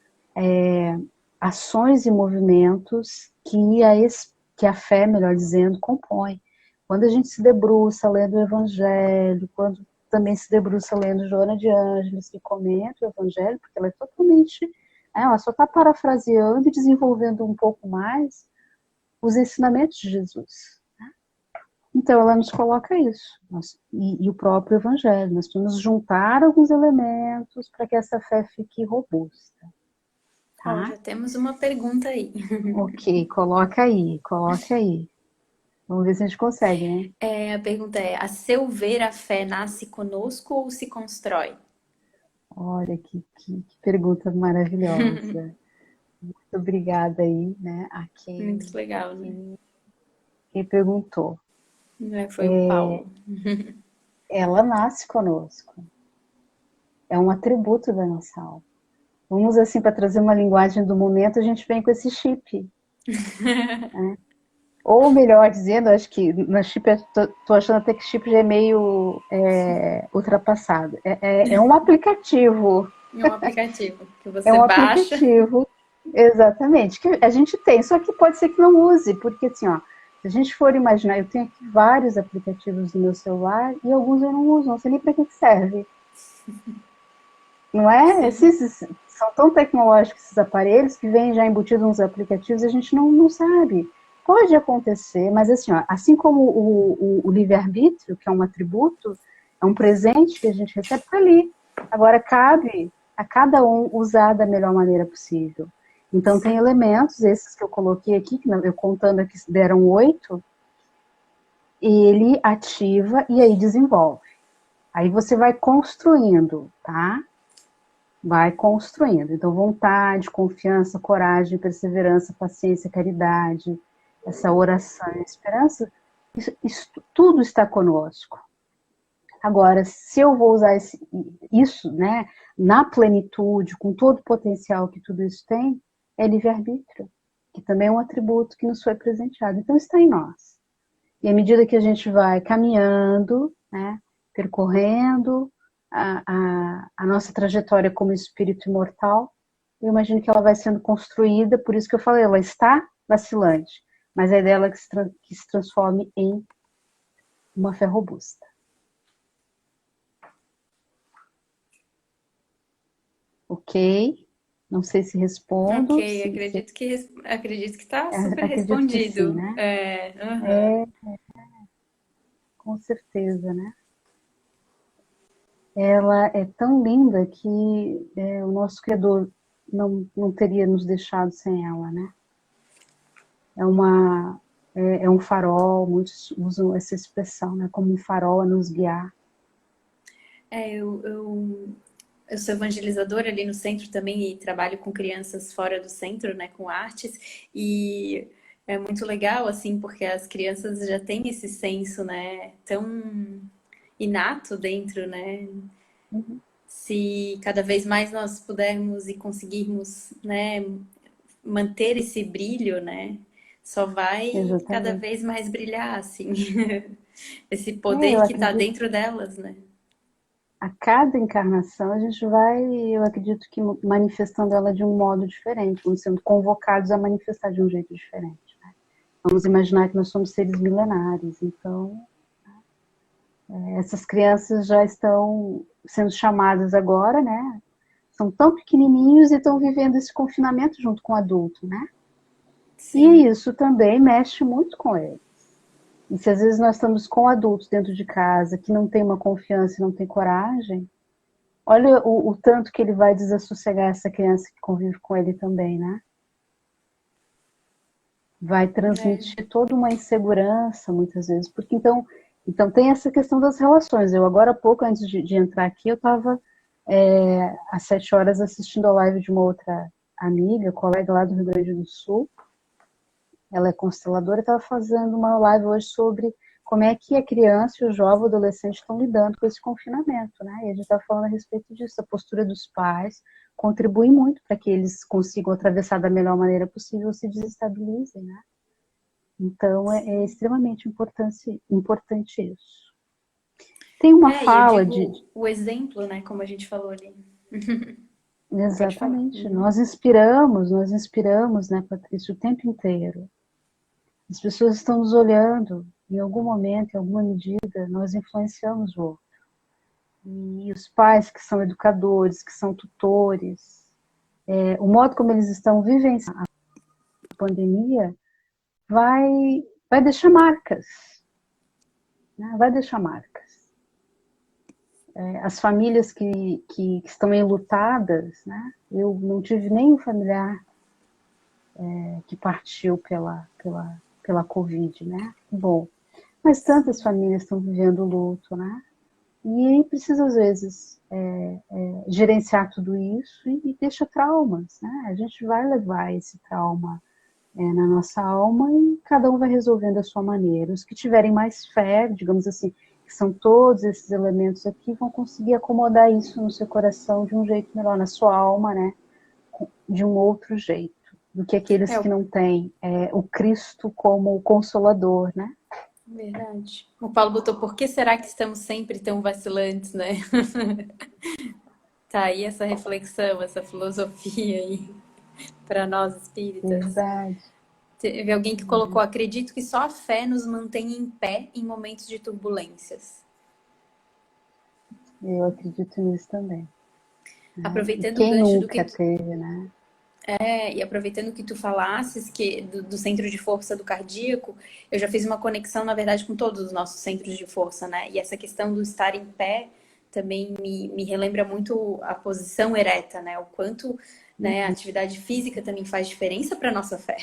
ações e movimentos que a fé, melhor dizendo, compõe. Quando a gente se debruça lendo o Evangelho, quando também se debruça lendo Joana de Ângeles, que comenta o Evangelho, porque ela é totalmente, ela só está parafraseando e desenvolvendo um pouco mais os ensinamentos de Jesus. Então, ela nos coloca isso, e o próprio Evangelho. Nós temos que juntar alguns elementos para que essa fé fique robusta. Ó, Tá? já temos uma pergunta aí. Ok, coloca aí, coloca aí. Vamos ver se a gente consegue, né? A pergunta é: a seu ver, a fé nasce conosco ou se constrói? Olha que pergunta maravilhosa. Muito obrigada aí, né, a Muito legal, né? quem perguntou. Foi o Paulo. Ela nasce conosco, é um atributo da nossa alma. Vamos, assim, para trazer uma linguagem do momento, a gente vem com esse chip. Né? Ou melhor dizendo, acho que na chip, tô achando até que chip já é meio ultrapassado. É um aplicativo. É um aplicativo que É você um baixa. aplicativo, exatamente, que a gente tem, só que pode ser que não use, porque assim, ó, se a gente for imaginar, eu tenho aqui vários aplicativos no meu celular e alguns eu não uso, não sei nem para que serve. Não é? Sim, São tão tecnológicos esses aparelhos que vêm já embutidos nos aplicativos e a gente não sabe. Pode acontecer, mas assim, ó, assim como o livre-arbítrio, que é um atributo, é um presente que a gente recebe, tá ali. Agora cabe a cada um usar da melhor maneira possível. Então tem sim. elementos, esses que eu coloquei aqui, que eu contando aqui deram 8, ele ativa e aí desenvolve. Aí você vai construindo, tá? Vai construindo. Então, vontade, confiança, coragem, perseverança, paciência, caridade, essa oração, esperança, isso tudo está conosco. Agora, se eu vou usar isso, né, na plenitude, com todo o potencial que tudo isso tem, é livre-arbítrio, que também é um atributo que nos foi presenteado. Então, está em nós. E à medida que a gente vai caminhando, né, percorrendo a nossa trajetória como espírito imortal, eu imagino que ela vai sendo construída, por isso que eu falei, ela está vacilante, mas é dela que se transforme em uma fé robusta. Ok? Não sei se respondo, Ok, acredito que está super acredito que sim, respondido. né? Aham. Com certeza, né? Ela é tão linda que o nosso Criador não teria nos deixado sem ela, né? É uma é um farol, muitos usam essa expressão, né? Como um farol a nos guiar. Eu sou evangelizadora ali no centro também e trabalho com crianças fora do centro, né, com artes. E é muito legal, assim, porque as crianças já têm esse senso, né, tão inato dentro, né? Uhum. Se cada vez mais nós pudermos e conseguirmos, né, manter esse brilho, né, só vai cada Exatamente. vez mais brilhar, assim, esse Eu poder que está acredito dentro delas, né? a cada encarnação a gente vai, eu acredito que manifestando ela de um modo diferente, vamos sendo convocados a manifestar de um jeito diferente. Né? Vamos imaginar que nós somos seres milenares, então essas crianças já estão sendo chamadas agora, né? São tão pequenininhos e estão vivendo esse confinamento junto com o adulto, né? E Sim, isso também mexe muito com eles. E se às vezes nós estamos com adultos dentro de casa que não tem uma confiança e não tem coragem, Olha o tanto que ele vai desassossegar essa criança que convive com ele também, né? Vai É, transmitir toda uma insegurança, muitas vezes. Porque então tem essa questão das relações. Eu agora há pouco, antes de entrar aqui, eu estava às 7 horas assistindo a live de uma outra amiga, colega lá do Rio Grande do Sul. Ela é consteladora e estava fazendo uma live hoje sobre como é que a criança e o jovem, o adolescente estão lidando com esse confinamento, né? E a gente estava falando a respeito disso, a postura dos pais contribui muito para que eles consigam atravessar da melhor maneira possível ou se desestabilizem, né? Então é extremamente importante isso. Tem uma e eu fala de digo o exemplo, né? Como a gente falou ali. Pode falar. exatamente, Uhum. nós inspiramos, né, Patrícia, o tempo inteiro. As pessoas estão nos olhando, em algum momento, em alguma medida, nós influenciamos o outro. E os pais que são educadores, que são tutores, o modo como eles estão vivenciando a pandemia vai deixar marcas, né? Vai deixar marcas. As famílias que estão enlutadas, né? Eu não tive nenhum familiar que partiu pela Covid, né? Bom, mas tantas famílias estão vivendo luto, né? E aí precisa, às vezes, gerenciar tudo isso e deixa traumas, né? A gente vai levar esse trauma na nossa alma e cada um vai resolvendo a sua maneira. Os que tiverem mais fé, digamos assim, que são todos esses elementos aqui, vão conseguir acomodar isso no seu coração de um jeito melhor, na sua alma, né? De um outro jeito, do que aqueles É, que não têm o Cristo como consolador, né? verdade. O Paulo botou, por que será que estamos sempre tão vacilantes, né? Tá aí essa reflexão, essa filosofia aí para nós espíritas. Verdade. Teve alguém que colocou, acredito que só a fé nos mantém em pé em momentos de turbulências. Eu acredito nisso também. Né? E Aproveitando o quem gancho do nunca que teve, né? e aproveitando que tu falasses que do centro de força do cardíaco, eu já fiz uma conexão, na verdade, com todos os nossos centros de força, né? E essa questão do estar em pé também me relembra muito a posição ereta, né? O quanto, né, a atividade física também faz diferença para nossa fé,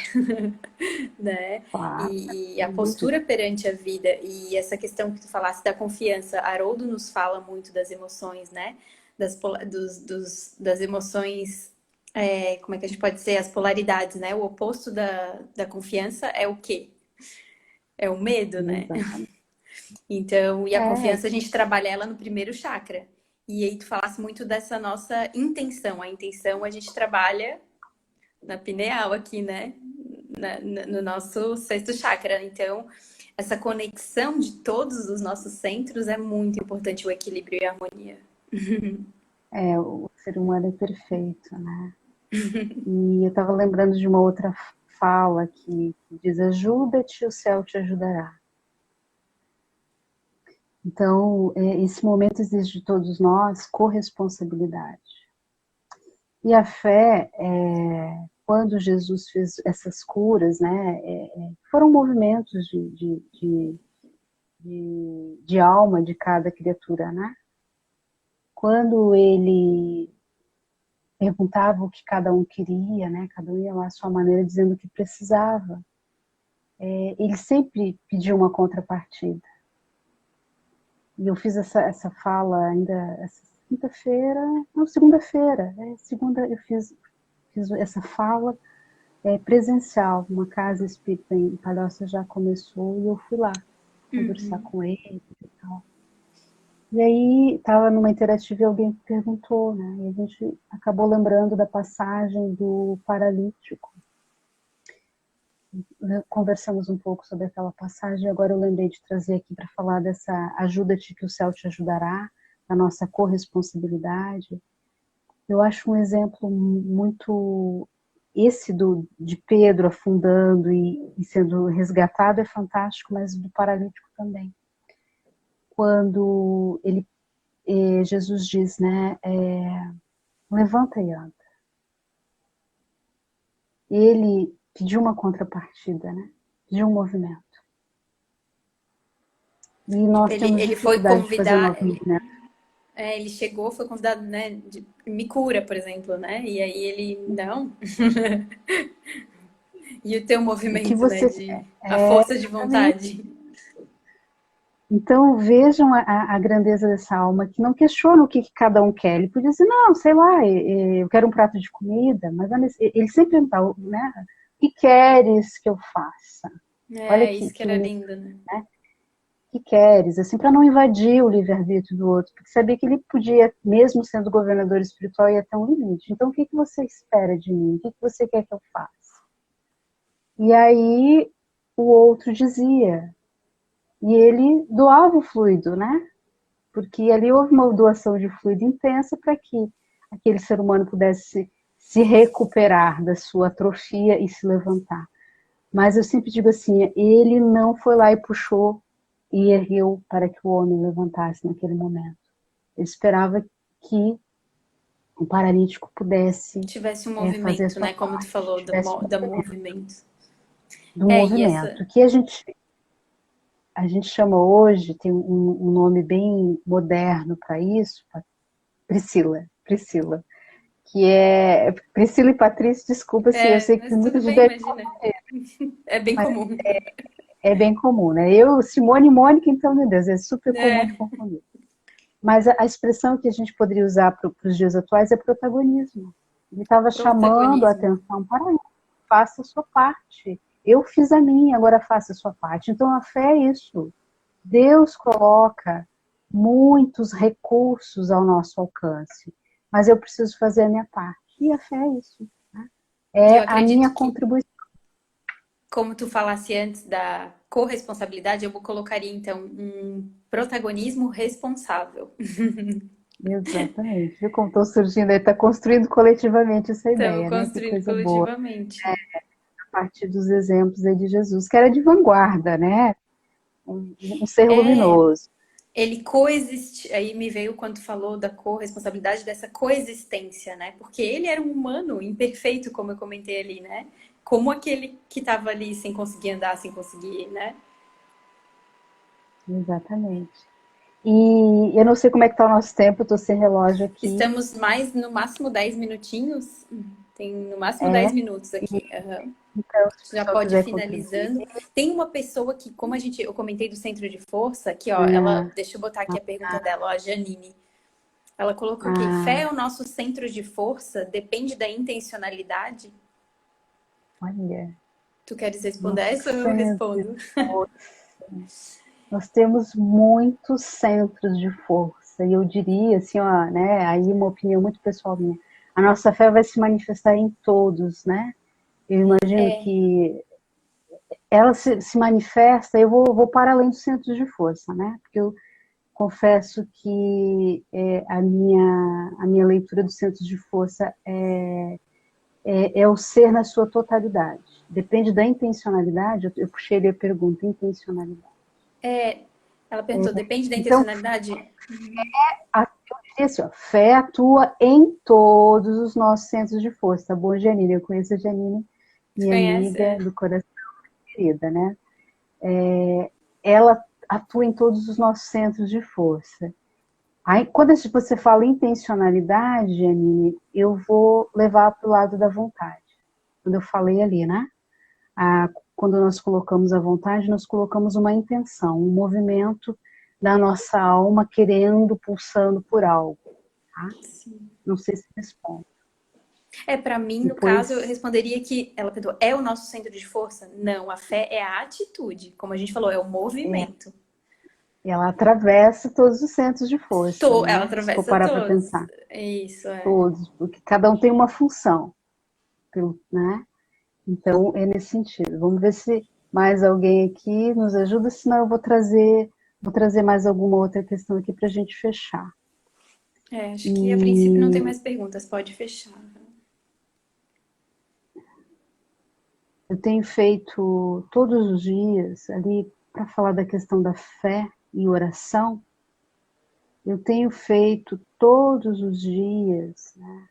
né? Claro, E a sem dúvida. postura perante a vida e essa questão que tu falasse da confiança, Haroldo nos fala muito das emoções, né? Das emoções, como é que a gente pode dizer, as polaridades, né? O oposto da confiança é o quê? É o medo, né? Exatamente. Então, e a É, confiança a gente trabalha ela no primeiro chakra. E aí tu falasse muito dessa nossa intenção. A intenção a gente trabalha na pineal aqui, né? No nosso sexto chakra. Então, essa conexão de todos os nossos centros é muito importante, o equilíbrio e a harmonia. o ser humano é perfeito, né? E eu estava lembrando de uma outra fala que diz: ajuda-te, o céu te ajudará. Então, esse momento exige de todos nós corresponsabilidade. E a fé, quando Jesus fez essas curas, né, foram movimentos de alma de cada criatura, né? Quando ele perguntava o que cada um queria, né? Cada um ia lá à sua maneira dizendo o que precisava. Ele sempre pediu uma contrapartida. E eu fiz essa fala ainda essa quinta-feira, não, segunda-feira. Segunda eu fiz essa fala presencial. Uma casa espírita em Palhoça já começou e eu fui lá conversar com ele e tal. E aí estava numa interativa e alguém perguntou, né? E a gente acabou lembrando da passagem do paralítico. Conversamos um pouco sobre aquela passagem, agora eu lembrei de trazer aqui para falar dessa ajuda-te que o céu te ajudará, a nossa corresponsabilidade. Eu acho um exemplo muito... Esse de Pedro afundando e sendo resgatado é fantástico, mas do paralítico também. Quando Jesus diz, né, levanta e anda. Ele pediu uma contrapartida, né? Pediu um movimento. E nós temos Ele foi dificuldade de fazer convidar, movimento. ele chegou, foi convidado, né, me cura, por exemplo, né? E aí ele, não. E o teu O que movimento, né, você de a é força de exatamente. vontade. Então vejam a grandeza dessa alma que não questiona o que cada um quer. Ele podia dizer, não, sei lá, eu quero um prato de comida, mas ele sempre pergunta, né? O que queres que eu faça? Olha É, isso que que era bonito, lindo, né? né? O que queres? Assim, para não invadir o livre-arbítrio do outro, porque sabia que ele podia, mesmo sendo governador espiritual, ir até um limite. Então, o que você espera de mim? O que você quer que eu faça? E aí o outro dizia, e ele doava o fluido, né? Porque ali houve uma doação de fluido intensa para que aquele ser humano pudesse se recuperar da sua atrofia e se levantar. Mas eu sempre digo assim, ele não foi lá e puxou e ergueu para que o homem levantasse naquele momento. Ele esperava que o paralítico pudesse Tivesse um fazer a movimento, sua né? Como tu parte, falou, tivesse um da movimento, movimento. do E essa. movimento, que a gente chama hoje, tem um nome bem moderno para isso, Priscila, que é Priscila e Patrícia, desculpa se eu É, sei que mas muita tudo gente bem, deve imagina. É bem mas comum. é bem comum, né? Eu, Simone e Mônica, então, meu Deus, é super comum de É, confundir. Mas a expressão que a gente poderia usar para os dias atuais é protagonismo. Ele estava chamando a protagonismo. atenção para isso, faça a sua parte. Eu fiz a minha, agora faça a sua parte. Então a fé é isso. Deus coloca muitos recursos ao nosso alcance, mas eu preciso fazer a minha parte. E a fé é isso. Né? E eu É a minha acredito que, contribuição. como tu falasse antes da corresponsabilidade, eu colocaria então um protagonismo responsável. Exatamente. Viu como estou surgindo aí? Está construindo coletivamente essa Estamos ideia, né? Que construindo coisa boa. coletivamente. A partir dos exemplos aí de Jesus, que era de vanguarda, né? Um ser É, luminoso. ele coexiste. Aí me veio quando tu falou da corresponsabilidade dessa coexistência, né? Porque ele era um humano imperfeito, como eu comentei ali, né? Como aquele que estava ali sem conseguir andar, sem conseguir, né? Exatamente. E eu não sei como é que está o nosso tempo, estou sem relógio aqui. Estamos mais no máximo 10 minutinhos. Tem no máximo 10 É, minutos aqui. Aham. então, se o Já pessoal pode ir quiser contribuir. finalizando. Tem uma pessoa que, como eu comentei do centro de força, que ó, ela, Ah, deixa eu botar aqui a pergunta dela, ó, a Janine. Ela colocou aqui, fé ah, é o nosso centro de força, depende da intencionalidade? olha, Tu queres responder nosso essa ou eu centro de respondo? força. Nós temos muitos centros de força, e eu diria, assim, ó, né, aí uma opinião muito pessoal minha, a nossa fé vai se manifestar em todos, né? Eu imagino É, que ela se manifesta, eu vou para além dos centros de força, né? Porque eu confesso que a minha leitura dos centros de força é o ser na sua totalidade. Depende da intencionalidade, eu puxei ali a pergunta, intencionalidade. ela perguntou, depende da Então, intencionalidade? eu diria assim, ó, fé atua em todos os nossos centros de força, tá bom, Janine? Eu conheço a Janine, Tu minha conhece? amiga É. do coração querida, né? Ela atua em todos os nossos centros de força. Aí, quando você fala intencionalidade, Janine, eu vou levar para o lado da vontade. Quando eu falei ali, né? Quando nós colocamos a vontade, nós colocamos uma intenção, um movimento da nossa alma querendo, pulsando por algo. Tá? Sim. Não sei se responde. É, para mim, no caso, eu Depois, responderia que ela perguntou, é o nosso centro de força? Não, a fé é a atitude. Como a gente falou, é o movimento. ela atravessa todos os centros de força, Ela né? Se for atravessa parar para todos. pensar, Isso, é. todos, porque cada um tem uma função, né? Então, é nesse sentido. Vamos ver se mais alguém aqui nos ajuda, senão eu vou trazer mais alguma outra questão aqui para a gente fechar. É, acho que a princípio não tem E mais perguntas, pode fechar. eu tenho feito todos os dias, ali, para falar da questão da fé e oração, eu tenho feito todos os dias, né,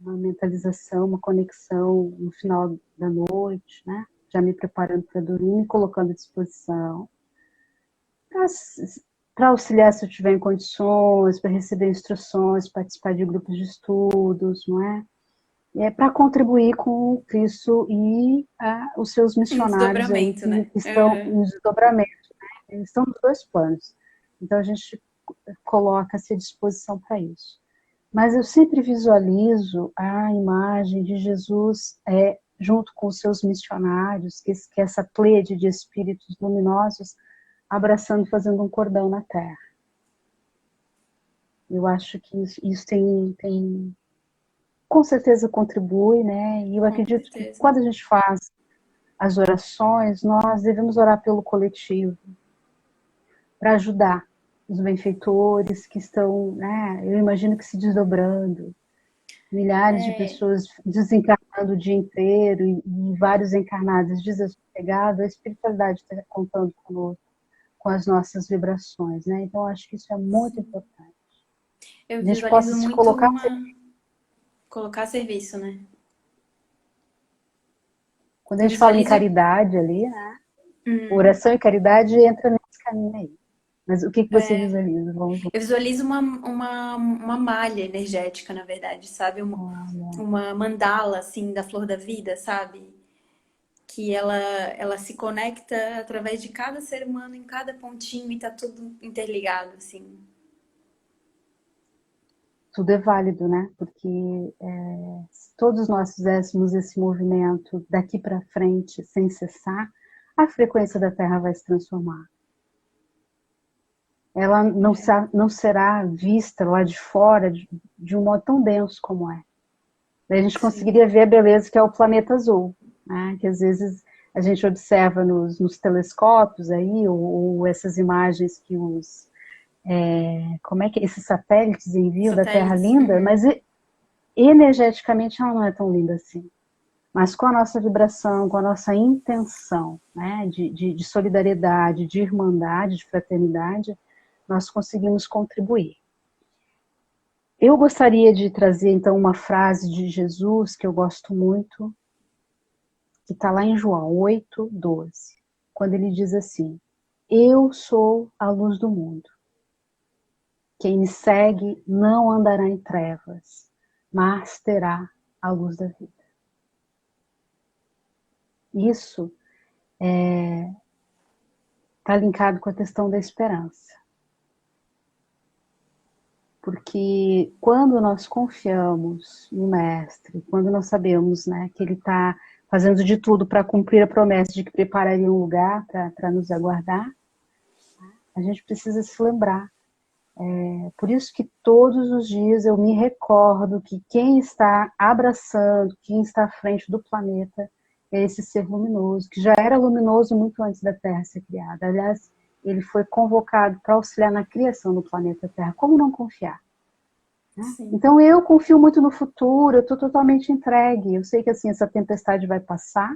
uma mentalização, uma conexão no final da noite, né, já me preparando para dormir, me colocando à disposição, para auxiliar se eu tiver em condições, para receber instruções, participar de grupos de estudos, não é? É para contribuir com o Cristo e os seus Um missionários aí desdobramento, que né? estão Uhum. em desdobramento, né? Eles estão nos dois planos. Então a gente coloca-se à disposição para isso. Mas eu sempre visualizo a imagem de Jesus junto com os seus missionários, que é essa pleiade de espíritos luminosos, abraçando, fazendo um cordão na terra. Eu acho que isso tem com certeza contribui, né? E eu Com acredito que certeza. quando a gente faz as orações, nós devemos orar pelo coletivo, para ajudar os benfeitores que estão, né? Eu imagino que se desdobrando, milhares de É, pessoas desencarnando o dia inteiro e vários encarnados desapegado, a espiritualidade está contando conosco, com as nossas vibrações, né? Então, acho que isso é muito importante. eu A gente possa visualizo se muito colocar, uma colocar a serviço, né? quando a Eu gente fala em visualizo, caridade ali, né? hum, Oração e caridade entra nesse caminho aí. Mas o que você é, visualiza? Vamos lá. eu visualizo uma malha energética, na verdade, sabe? Olha, Uma mandala assim da flor da vida, sabe? Que ela se conecta através de cada ser humano em cada pontinho e tá tudo interligado, assim. tudo é válido, né? Porque se todos nós fizéssemos esse movimento daqui para frente, sem cessar, a frequência da Terra vai se transformar. Ela não será vista lá de fora de um modo tão denso como é. Daí a gente Sim, conseguiria ver a beleza que é o planeta azul, né? Que às vezes a gente observa nos telescópios aí, ou essas imagens que como é que esses satélites enviam da Terra satélites. linda, Uhum. mas energeticamente ela não é tão linda assim. Mas com a nossa vibração, com a nossa intenção, né, de solidariedade, de irmandade, de fraternidade, nós conseguimos contribuir. Eu gostaria de trazer então uma frase de Jesus que eu gosto muito, que está lá em João 8:12, quando ele diz assim: eu sou a luz do mundo. Quem me segue não andará em trevas, mas terá a luz da vida. Isso está linkado com a questão da esperança. Porque quando nós confiamos no Mestre, quando nós sabemos, né, que Ele está fazendo de tudo para cumprir a promessa de que prepararia um lugar para nos aguardar, a gente precisa se lembrar. Por isso que todos os dias eu me recordo que quem está abraçando, quem está à frente do planeta, é esse ser luminoso, que já era luminoso muito antes da Terra ser criada. Aliás, ele foi convocado para auxiliar na criação do planeta Terra. Como não confiar? Né? Sim. Então eu confio muito no futuro, eu estou totalmente entregue. Eu sei que assim essa tempestade vai passar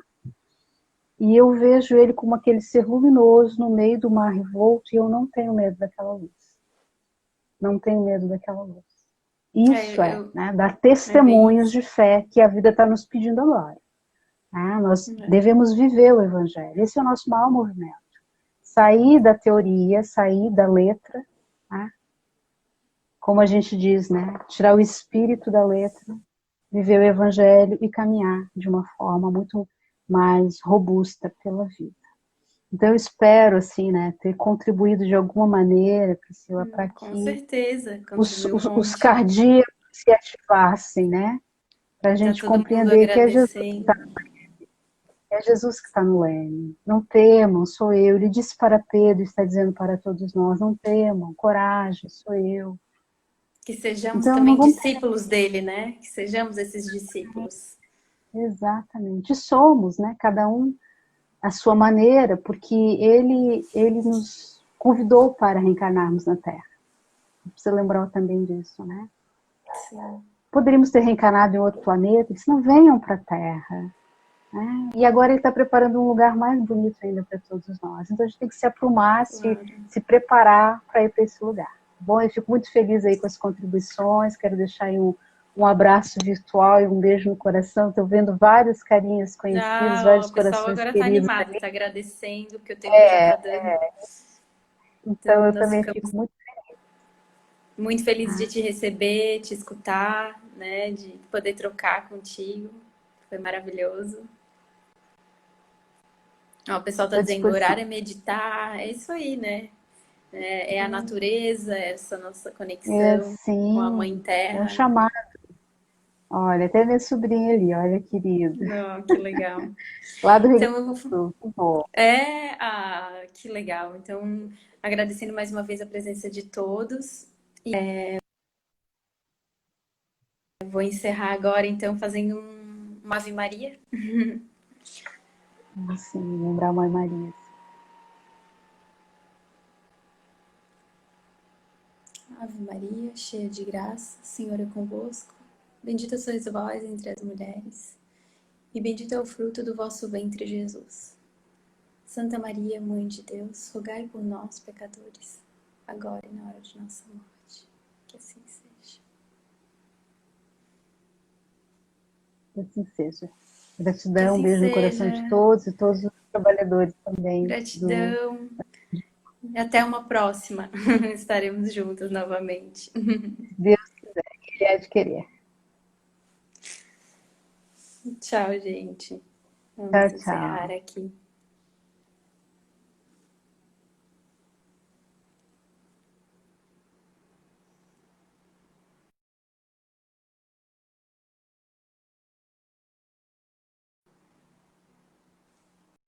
e eu vejo ele como aquele ser luminoso no meio do mar revolto e eu não tenho medo daquela luz. Não tenho medo daquela luz. Isso Eu, né, dar é bem testemunhos isso. de fé que a vida está nos pedindo agora. Nós É. devemos viver o Evangelho. Esse é o nosso maior movimento. Sair da teoria, sair da letra, né? Como a gente diz, né? Tirar o espírito da letra, viver o Evangelho e caminhar de uma forma muito mais robusta pela vida. Então eu espero, assim, né, ter contribuído de alguma maneira, Priscila, para Com que certeza, os, contribuiu um os, os monte. cardíacos se ativassem, né? Para a Tá gente todo mundo compreender que agradecendo. é Jesus que está no leme. Não temam, sou eu. Ele disse para Pedro, está dizendo para todos nós, não temam, coragem, sou eu. Que sejamos Então não também vamos discípulos dele, né? Que sejamos esses discípulos. exatamente. Somos, né? Cada um à sua maneira, porque ele nos convidou para reencarnarmos na Terra. Precisa lembrar também disso, né? Sim. Poderíamos ter reencarnado em outro planeta, eles não venham para a Terra. Né? E agora ele está preparando um lugar mais bonito ainda para todos nós. Então a gente tem que se aprumar, Claro. se preparar para ir para esse lugar. Bom, eu fico muito feliz aí com as contribuições, quero deixar aí um abraço virtual e um beijo no coração. Estou vendo vários carinhos conhecidos, Ah, ó, vários o pessoal corações agora tá queridos animado, ali. tá agradecendo, porque o tempo já tá dando. Então Então, eu nós também fico ficamos muito. muito felizes de Ah, te receber, te escutar, né? De poder trocar contigo. Foi maravilhoso. Ó, o pessoal tá estou à dizendo, orar disposição. é meditar. É isso aí, né? É a natureza, é essa nossa É, conexão com a Mãe sim, é um Terra. chamado. Olha, até minha sobrinha ali, olha, querida. Não, que legal. Lá do Rio Grande Então, eu vou. do Sul. Que bom. Que legal. Então, agradecendo mais uma vez a presença de todos. Eu vou encerrar agora, então, fazendo uma Ave Maria. Sim, lembrar a Mãe Maria. Ave Maria, cheia de graça, o Senhor é convosco. Bendita sois vós entre as mulheres, e bendito é o fruto do vosso ventre, Jesus. Santa Maria, Mãe de Deus, rogai por nós, pecadores, agora e na hora de nossa morte. Que assim seja. Que assim seja. Que Gratidão, um assim beijo no coração de seja. todos e todos os trabalhadores também do. Gratidão. E até uma próxima. Estaremos juntos novamente. Deus quiser, Ele há de querer. Tchau, gente. Tchau, Vamos encerrar tchau. aqui.